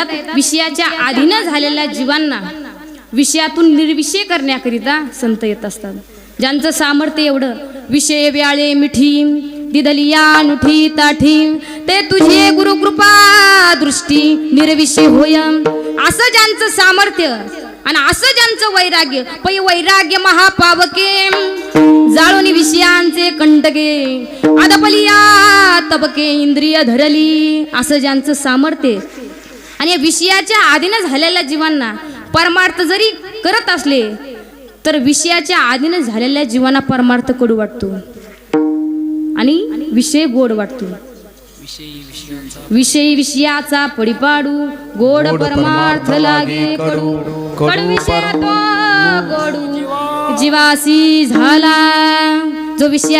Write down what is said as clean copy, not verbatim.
येतात विषयाच्या अधीन झालेल्या जीवांना विषयातून निर्विषय करण्याकरिता संत येत असतात. ज्यांचं सामर्थ्य एवढं, विषय व्याळे मिठी दिदलिया नुठी ताठी, ते तुझे गुरुकृपा दृष्टी निर्विषय होय. असं ज्यांचं सामर्थ्य आणि असं ज्यांचं वैराग्य, पै वैराग्य महापावके जाळून विषयांचे कंटके अदपलिया तबके इंद्रिय धरली. असं ज्यांचं सामर्थ्य आणि विषयाच्या अधीन झालेल्या जीवांना परमार्थ जरी करत असले तर विषयाच्या अधीन झालेल्या जीवांना परमार्थ कडू वाटतो आणि विषय गोड वाटतो. विषयी विषयाचा पडिपाडू गोड परमार्थ लागे कडू. कडू विषय तो गोडू जीवासी झाला. जो विषय